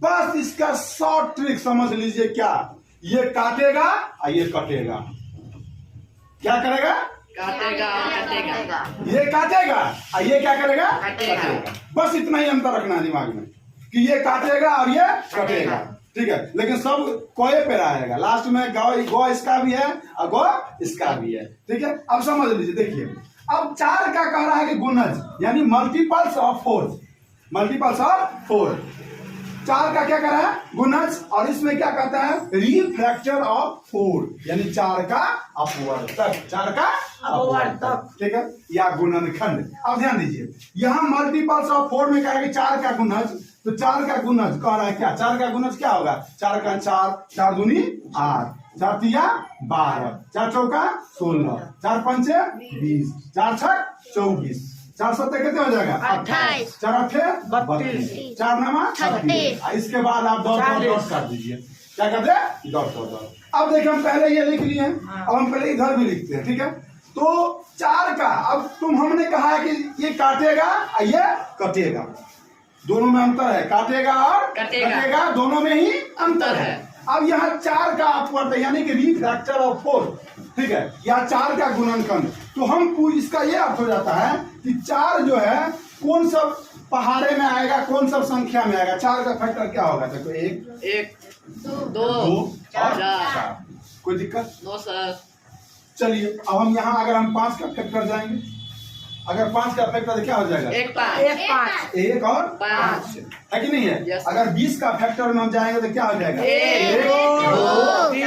बस इसका short trick समझ लीजिए। क्या ये काटेगा और ये कटेगा। क्या करेगा? काटेगा काटेगा। ये काटेगा और ये क्या करेगा? कटेगा। बस इतना ही अंतर रखना दिमाग में कि ये काटेगा और ये कटेगा। ठीक है, लेकिन सब कोए पे रहेगा। लास्ट में गौ इसका भी है और गौ इसका भी है। ठीक है, अब समझ लीजिए। देखिए अब 4 का कह रहा है कि गुणज यानी मल्टीपल्स ऑफ 4। Multiples of 4। 4 का क्या कर रहा है? गुणज। और इसमें क्या कहता है? रिफ्रैक्टर ऑफ 4 यानी 4 का अपवर्तक। 4 का अपवर्तक। ठीक है, या गुणनखंड। अब ध्यान दीजिए, यहाँ मल्टीपल्स ऑफ 4 में कहा कि 4 का गुणज। तो 4 का गुणज कह रहा है क्या? 4 का गुणज क्या होगा? 4 का 4, 4 दूनी 8, 4 तिया 12, 4 चौका 16, 4 पंचे 20, 4 छक 24, 4 सत्ते कितने हो जाएगा? 28, 4 अठे 32, 4 नमा 36। इसके बाद आप डॉट डॉट डॉट कर दीजिए। क्या कर दे? Dot dot dot. अब देखिए हम पहले ये लिख लिए हैं, अब हम पहले इधर भी लिखते हैं। ठीक है, तो 4 का अब हमने कहा है कि ये काटेगा और ये कटेगा। दोनों में अंतर है, काटेगा और कटेगा दोनों में ही अंतर है। अब यहाँ 4 का अपवर्तक यानी कि रिफ्रैक्टर ऑफ 4। ठीक है, या 4 का गुणनखंड। तो हम इसका ये अर्थ हो जाता है कि 4 जो है कौन सब पहाड़े में आएगा, कौन सब संख्या में आएगा। 4 का फैक्टर क्या होगा? देखो 1 2 4। कोई दिक्कत? No sir. चलिए अब हम यहाँ अगर हम 5 का फैक्टर जाएंगे, अगर 5 का फैक्टर क्या हो जाएगा? 1 5 1 और 5 है कि नहीं है? Yes. अगर 20 का फैक्टर में हम जाएंगे तो क्या हो जाएगा? 1 2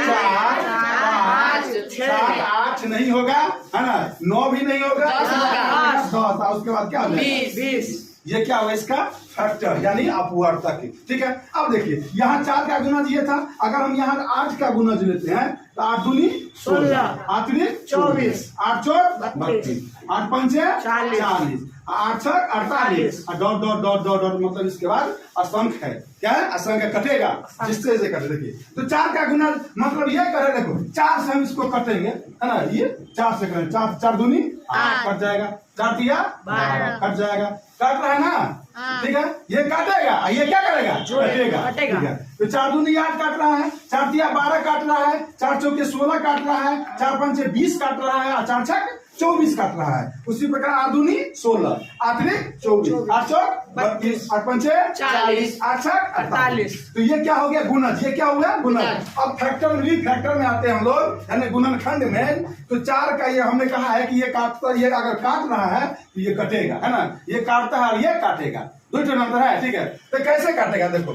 4 5 7 8 नहीं होगा, है ना? 9 भी नहीं होगा, 10 होगा। 10 और उसके बाद क्या हो जाएगा? 20 ये क्या होगा? इसका फैक्टर यानी अपवर्तक। ठीक है, अब देखिए यहाँ 4 का गुणज ये था। अगर हम यहाँ 8 का गुणज लेते हैं तो 8 दूनी 16, 8 दूनी 24, 8 चौक 32, 8 पंचे 40, 8 छक 48 और dot dot dot dot dot मतलब इसके बाद असंख्य है। क्या है? असंख्य कटेगा जिससे से कटे। देखिए तो 4 का गुणज मतलब ये करे, देखो 4 से हम इसको कटेंगे, है ना? ये 4 से करें, 4 दूनी 8 कट जाएगा, 4 तिया 12 कट जाएगा। काट रहा है ना? ठीक है, ये काटेगा, ये क्या करेगा? कटेगा। ठीक है, तो 4 दूनी 8 काट रहा है, 4 तिया 12 काट रहा है, 4 चौके 16 काट रहा है, 4 पंचे 20 काट रहा है और 4 छक 24 काट रहा है। उसी प्रकार 8 दूनी 16, 8 त्रिक 24, 8 चौक 32, 8 पंचे 40, 8 छक 48। तो ये क्या हो गया? गुणज। ये क्या हुआ? गुणज। अब फैक्टर में रिफ्रैक्टर में आते हैं हम लोग, यानी गुणनखंड में। तो 4 का ये हमने कहा है कि ये काटता, ये अगर काट रहा है तो ये कटेगा, है ना? ये काटता है और ये काटेगा, दो अंतर है। ठीक है, तो कैसे काटेगा? देखो